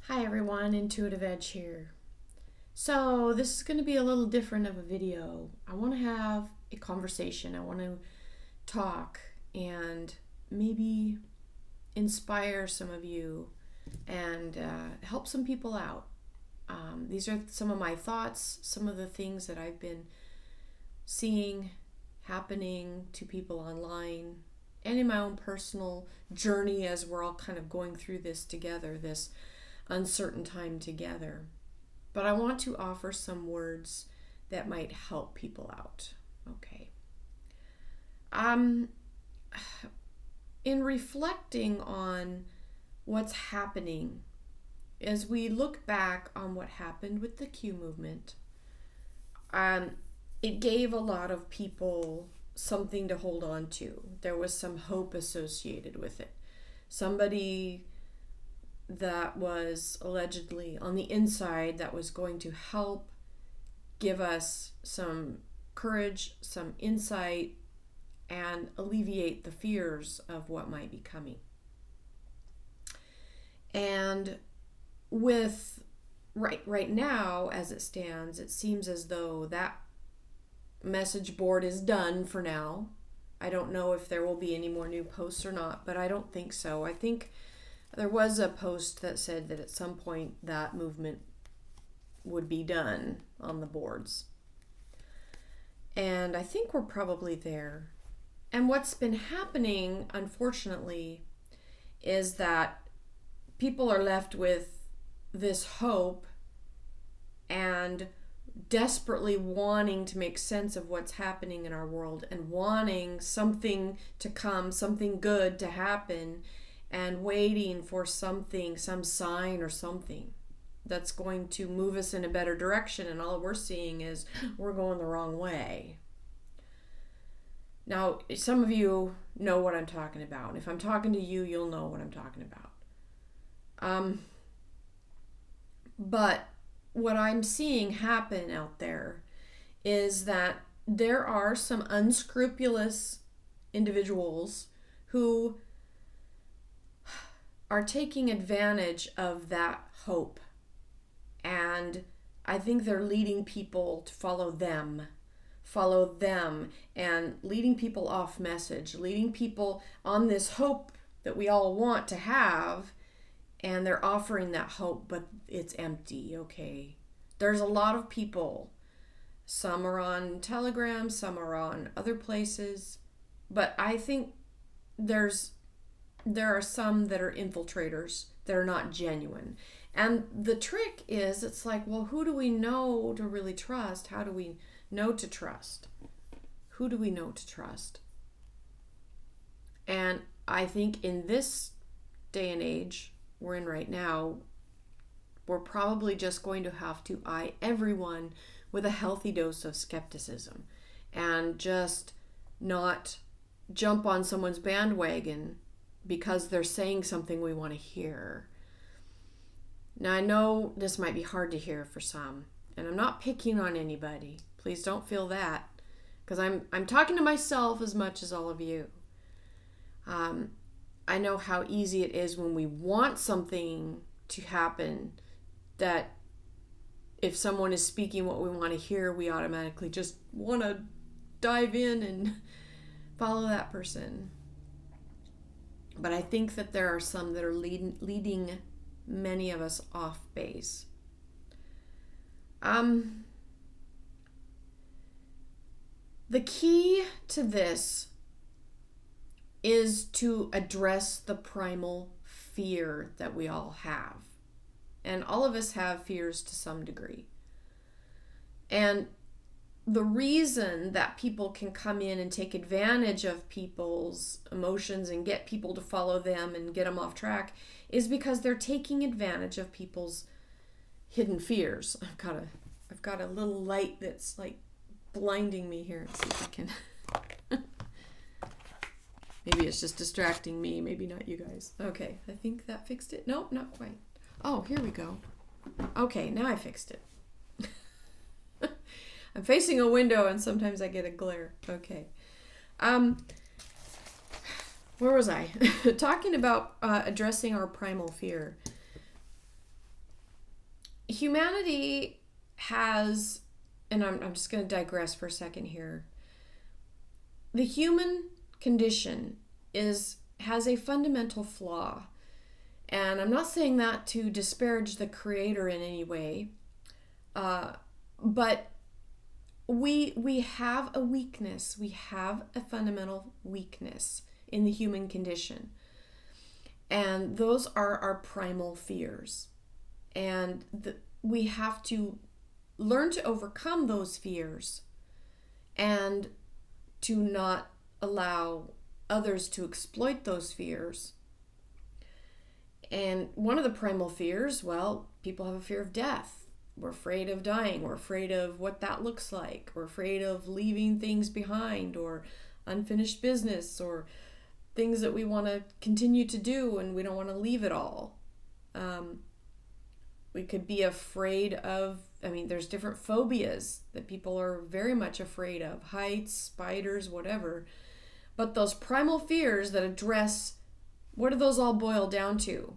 Hi everyone, IntuitiveEdge here. So this is going to be a little different of a video. I want to have a conversation. I want to talk and maybe inspire some of you and help some people out. These are some of my thoughts, some of the things that I've been seeing happening to people online and in my own personal journey as we're all kind of going through this together, this uncertain time together. But I want to offer some words that might help people out. Okay. In reflecting on what's happening, as we look back on what happened with the Q movement, it gave a lot of people something to hold on to. There was some hope associated with it. Somebody that was allegedly on the inside that was going to help give us some courage, some insight, and alleviate the fears of what might be coming. And with right now, as it stands, it seems as though that message board is done for now. I don't know if there will be any more new posts or not, but I don't think so. I think there was a post that said that at some point that movement would be done on the boards. And I think we're probably there. And what's been happening, unfortunately, is that people are left with this hope and desperately wanting to make sense of what's happening in our world and wanting something to come, something good to happen, and waiting for something, some sign or something that's going to move us in a better direction, and all we're seeing is we're going the wrong way. Now, some of you know what I'm talking about. And if I'm talking to you, you'll know what I'm talking about. But what I'm seeing happen out there is that there are some unscrupulous individuals who are taking advantage of that hope. And I think they're leading people to follow them, and leading people off message, leading people on this hope that we all want to have, and they're offering that hope, but it's empty, okay? There's a lot of people. Some are on Telegram, some are on other places, but I think there are some that are infiltrators that are not genuine. And the trick is, it's like, well, who do we know to really trust? How do we know to trust? Who do we know to trust? And I think in this day and age we're in right now, we're probably just going to have to eye everyone with a healthy dose of skepticism and just not jump on someone's bandwagon because they're saying something we want to hear. Now, I know this might be hard to hear for some, and I'm not picking on anybody. Please don't feel that, because I'm talking to myself as much as all of you. I know how easy it is when we want something to happen, that if someone is speaking what we want to hear, we automatically just want to dive in and follow that person. But I think that there are some that are leading many of us off base. The key to this is to address the primal fear that we all have. And all of us have fears to some degree. And the reason that people can come in and take advantage of people's emotions and get people to follow them and get them off track is because they're taking advantage of people's hidden fears. I've got a little light that's like blinding me here. Let's see if I can. Maybe it's just distracting me, maybe not you guys. Okay, I think that fixed it. Nope, not quite. Oh, here we go. Okay, now I fixed it. I'm facing a window and sometimes I get a glare. Okay. Where was I? Talking about addressing our primal fear. humanity has, and I'm just going to digress for a second here. The human condition has a fundamental flaw. And I'm not saying that to disparage the Creator in any way, but we have a weakness. We have a fundamental weakness in the human condition. And those are our primal fears. And we have to learn to overcome those fears and to not allow others to exploit those fears. And one of the primal fears, well, people have a fear of death. We're afraid of dying. We're afraid of what that looks like. We're afraid of leaving things behind, or unfinished business, or things that we want to continue to do and we don't want to leave it all. We could be afraid of, there's different phobias that people are very much afraid of. Heights, spiders, whatever. But those primal fears that address, what do those all boil down to?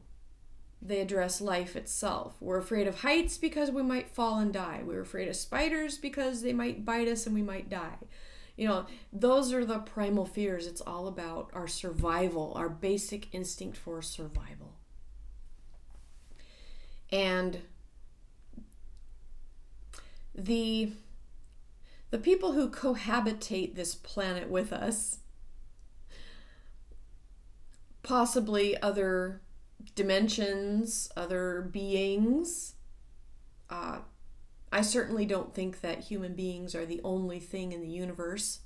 They address life itself. We're afraid of heights because we might fall and die. We're afraid of spiders because they might bite us and we might die. Those are the primal fears. It's all about our survival, our basic instinct for survival. And the people who cohabitate this planet with us, possibly other dimensions, other beings. I certainly don't think that human beings are the only thing in the universe.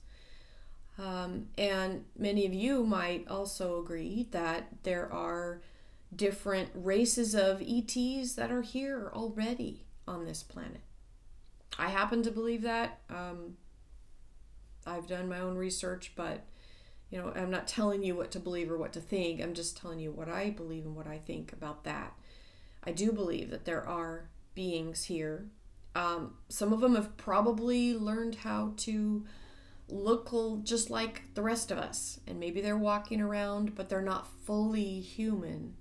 And many of you might also agree that there are different races of ETs that are here already on this planet. I happen to believe that. I've done my own research, but I'm not telling you what to believe or what to think. I'm just telling you what I believe and what I think about that. I do believe that there are beings here. Some of them have probably learned how to look just like the rest of us. And maybe they're walking around, but they're not fully human.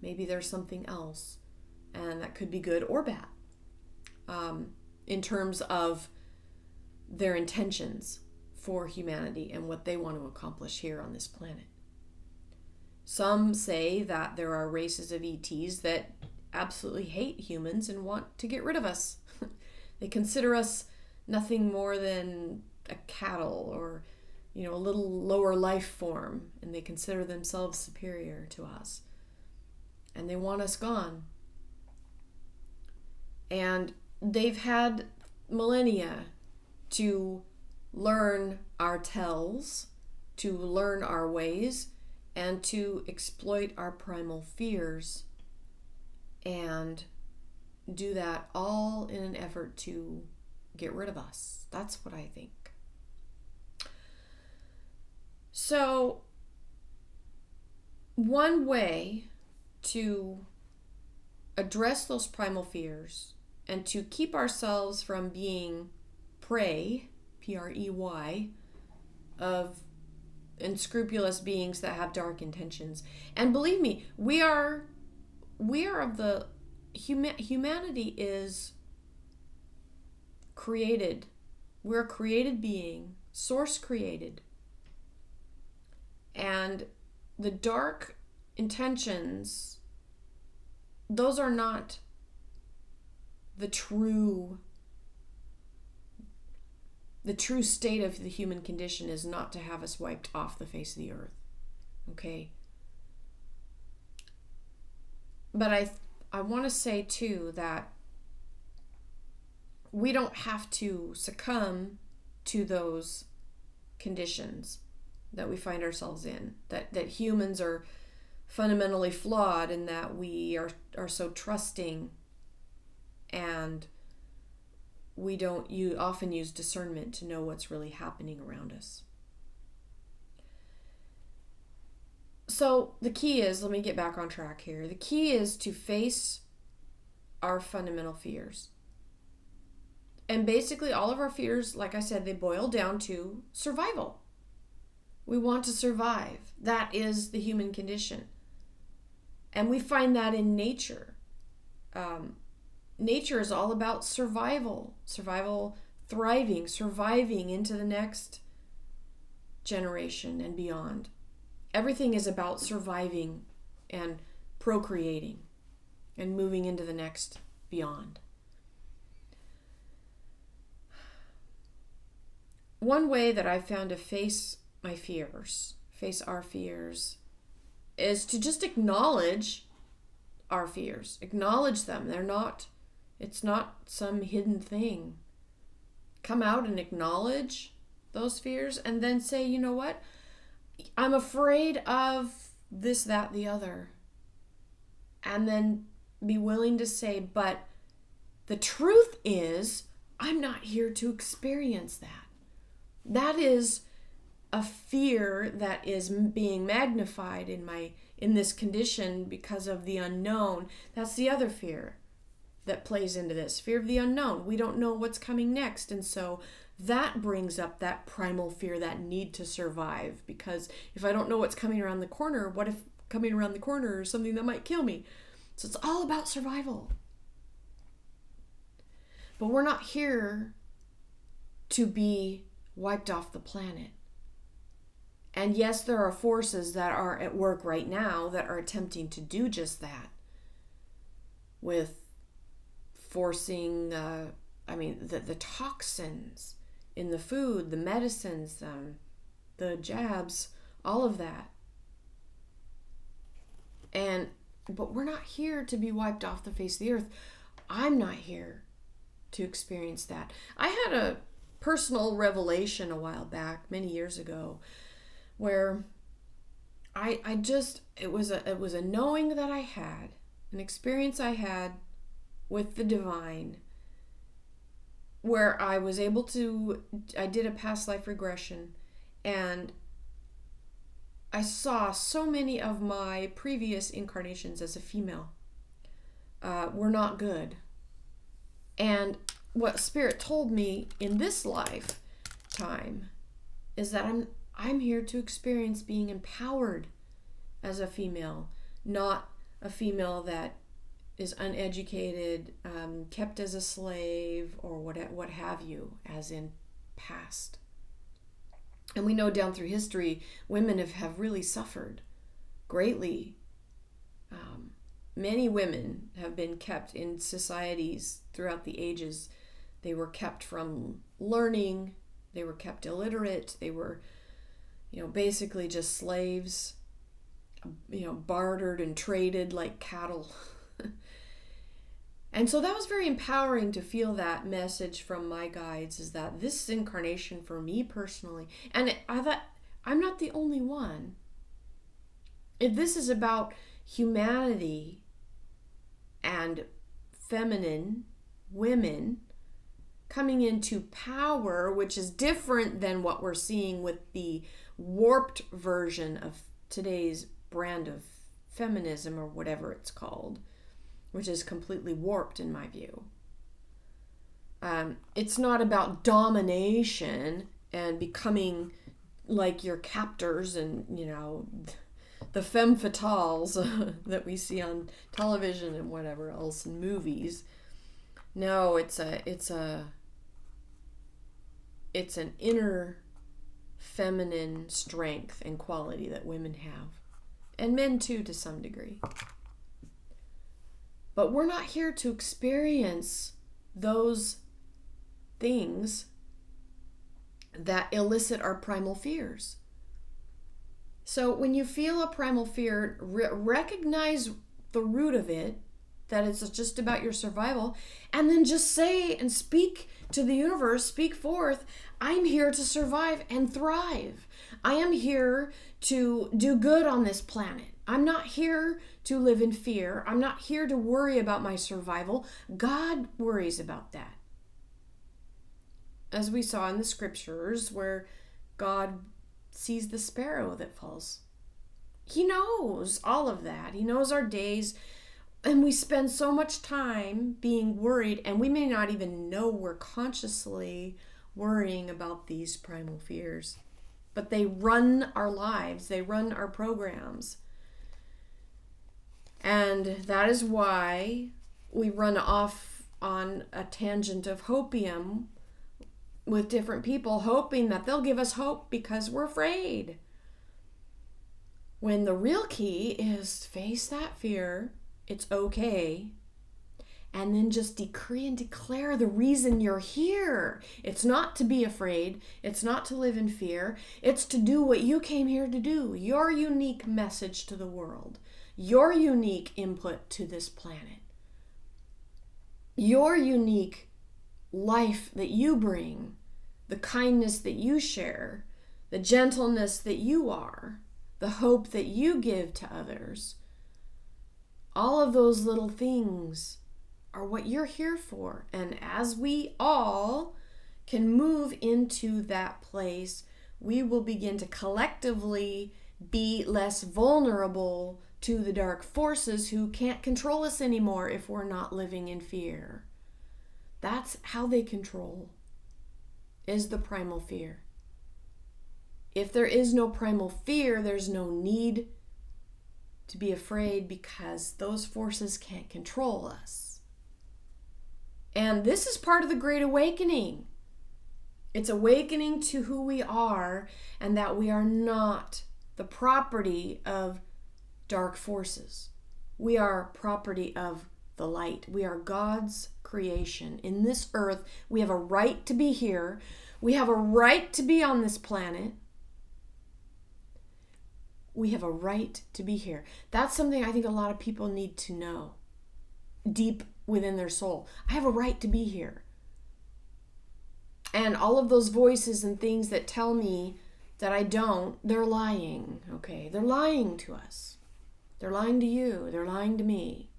Maybe there's something else. And that could be good or bad. In terms of their intentions for humanity and what they want to accomplish here on this planet. Some say that there are races of ETs that absolutely hate humans and want to get rid of us. They consider us nothing more than a cattle or, a little lower life form, and they consider themselves superior to us. And they want us gone. And they've had millennia to learn our tells, to learn our ways, and to exploit our primal fears, and do that all in an effort to get rid of us. That's what I think. So, one way to address those primal fears and to keep ourselves from being prey, Prey, of unscrupulous beings that have dark intentions. And believe me, we are of the humanity is created. We're a created being, source created. And the dark intentions, those are not the true state of the human condition is not to have us wiped off the face of the earth. Okay? But I want to say too that we don't have to succumb to those conditions that we find ourselves in. That humans are fundamentally flawed and that we are so trusting, and we don't often use discernment to know what's really happening around us. So the key is, let me get back on track here. The key is to face our fundamental fears. And basically all of our fears, like I said, they boil down to survival. We want to survive. That is the human condition. And we find that in nature. nature is all about survival, thriving, surviving into the next generation and beyond. Everything is about surviving and procreating and moving into the next beyond. One way that I've found to face my fears, face our fears, is to just acknowledge our fears. Acknowledge them. It's not some hidden thing. Come out and acknowledge those fears and then say, you know what? I'm afraid of this, that, the other. And then be willing to say, but the truth is, I'm not here to experience that. That is a fear that is being magnified in this condition because of the unknown. That's the other fear that plays into this. Fear of the unknown. We don't know what's coming next. And so that brings up that primal fear, that need to survive. Because if I don't know what's coming around the corner, what if coming around the corner is something that might kill me? So it's all about survival. But we're not here to be wiped off the planet. And yes, there are forces that are at work right now that are attempting to do just that, with forcing, the toxins in the food, the medicines, the jabs, all of that. But we're not here to be wiped off the face of the earth. I'm not here to experience that. I had a personal revelation a while back, many years ago, where it was a knowing that I had, an experience I had with the divine, where I did a past life regression, and I saw so many of my previous incarnations as a female were not good. And what Spirit told me in this lifetime is that I'm here to experience being empowered as a female, not a female that is uneducated, kept as a slave, or what have you, as in past. And we know down through history, women have really suffered greatly. Many women have been kept in societies throughout the ages. They were kept from learning. They were kept illiterate. They were, basically just slaves, bartered and traded like cattle. And so that was very empowering to feel that message from my guides, is that this incarnation for me personally, and I thought, I'm not the only one. If this is about humanity and feminine women coming into power, which is different than what we're seeing with the warped version of today's brand of feminism, or whatever it's called, which is completely warped in my view. It's not about domination and becoming like your captors and, the femme fatales that we see on television and whatever else in movies. No, it's an inner feminine strength and quality that women have, and men too, to some degree. But we're not here to experience those things that elicit our primal fears. So when you feel a primal fear, recognize the root of it, that it's just about your survival, and then just say and speak to the universe, speak forth, I'm here to survive and thrive. I am here to do good on this planet. I'm not here to live in fear. I'm not here to worry about my survival. God worries about that. As we saw in the scriptures, where God sees the sparrow that falls. He knows all of that. He knows our days. And we spend so much time being worried, and we may not even know we're consciously worrying about these primal fears. But they run our lives. They run our programs. And that is why we run off on a tangent of hopium with different people, hoping that they'll give us hope because we're afraid. When the real key is face that fear, it's okay, and then just decree and declare the reason you're here. It's not to be afraid. It's not to live in fear. It's to do what you came here to do. Your unique message to the world. Your unique input to this planet. Your unique life that you bring. The kindness that you share. The gentleness that you are. The hope that you give to others. All of those little things are what you're here for. And as we all can move into that place, we will begin to collectively be less vulnerable to the dark forces who can't control us anymore if we're not living in fear. That's how they control, is the primal fear. If there is no primal fear, there's no need to be afraid, because those forces can't control us. And this is part of the Great Awakening. It's awakening to who we are, and that we are not the property of dark forces. We are property of the light. We are God's creation. In this earth, we have a right to be here. We have a right to be on this planet. We have a right to be here. That's something I think a lot of people need to know deep within their soul. I have a right to be here. And all of those voices and things that tell me that I don't, they're lying, okay? They're lying to us. They're lying to you. They're lying to me.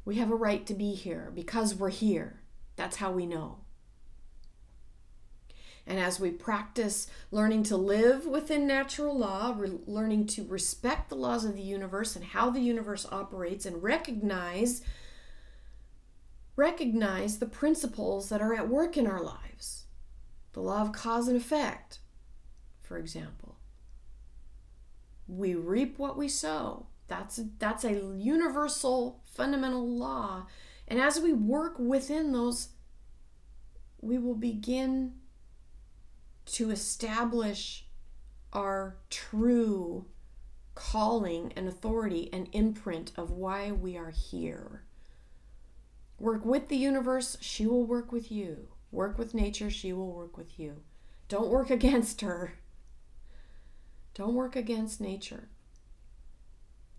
We have a right to be here because we're here. That's how we know. And as we practice learning to live within natural law, learning to respect the laws of the universe and how the universe operates, and recognize the principles that are at work in our lives. The law of cause and effect, for example. We reap what we sow. That's a universal fundamental law. And as we work within those, we will begin to establish our true calling and authority and imprint of why we are here. Work with the universe, she will work with you. Work with nature, she will work with you. Don't work against her. Don't work against nature.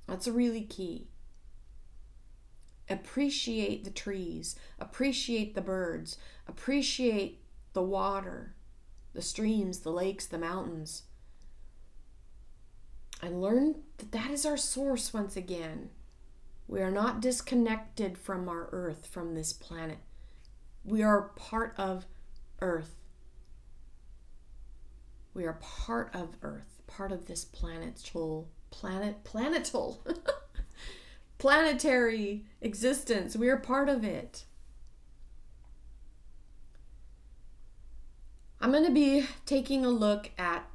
That's a really key. Appreciate the trees. Appreciate the birds. Appreciate the water, the streams, the lakes, the mountains. And learn that that is our source once again. We are not disconnected from our earth, from this planet. We are part of earth. We are part of earth, part of this planetal planetary existence. We are part of it. I'm going to be taking a look at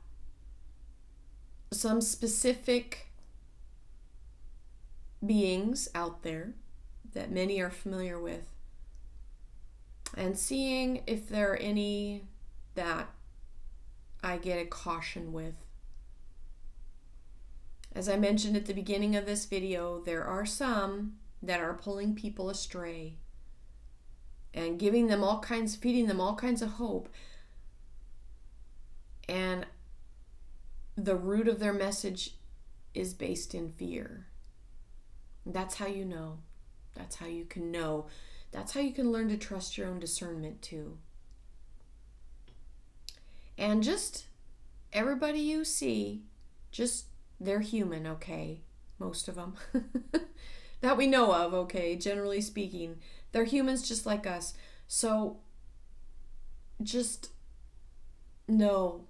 some specific beings out there that many are familiar with, and seeing if there are any that I get a caution with. As I mentioned at the beginning of this video, there are some that are pulling people astray and feeding them all kinds of hope. And the root of their message is based in fear. That's how you know. That's how you can know. That's how you can learn to trust your own discernment too. And just everybody you see, just they're human, okay? Most of them. That we know of, okay? Generally speaking. They're humans just like us. So just know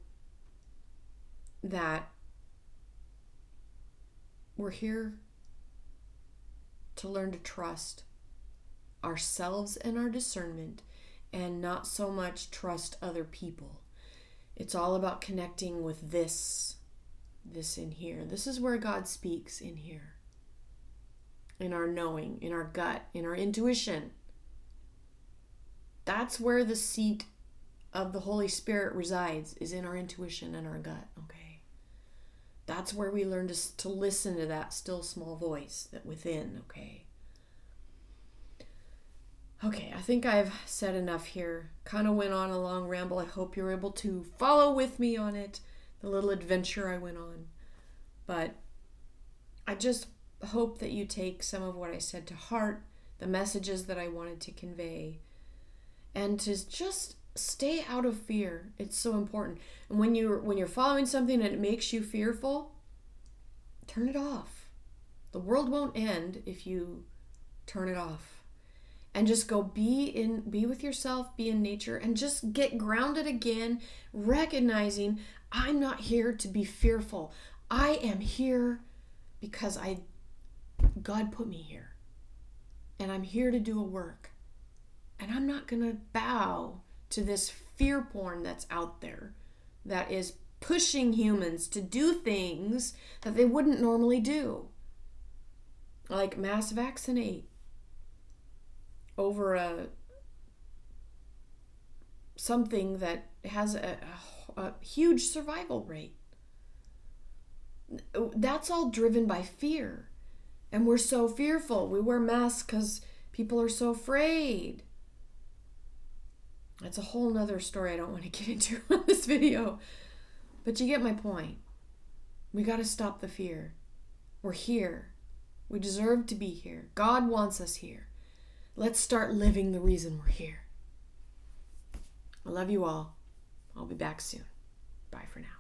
that we're here to learn to trust ourselves and our discernment, and not so much trust other people. It's all about connecting with this in here. This is where God speaks, in here. In our knowing, in our gut, in our intuition. That's where the seat of the Holy Spirit resides, is in our intuition and our gut, okay? That's where we learn to listen to that still small voice that within, okay? Okay, I think I've said enough here. Kind of went on a long ramble. I hope you're able to follow with me on it, the little adventure I went on. But I just hope that you take some of what I said to heart, the messages that I wanted to convey, and to just stay out of fear. It's so important. And when you're following something and it makes you fearful, turn it off. The world won't end if you turn it off. And just go be with yourself, be in nature, and just get grounded again, recognizing I'm not here to be fearful. I am here because God put me here. And I'm here to do a work. And I'm not going to bow to this fear porn that's out there that is pushing humans to do things that they wouldn't normally do. Like mass vaccinate over something that has a huge survival rate. That's all driven by fear. And we're so fearful. We wear masks because people are so afraid. That's a whole nother story I don't want to get into in this video. But you get my point. We got to stop the fear. We're here. We deserve to be here. God wants us here. Let's start living the reason we're here. I love you all. I'll be back soon. Bye for now.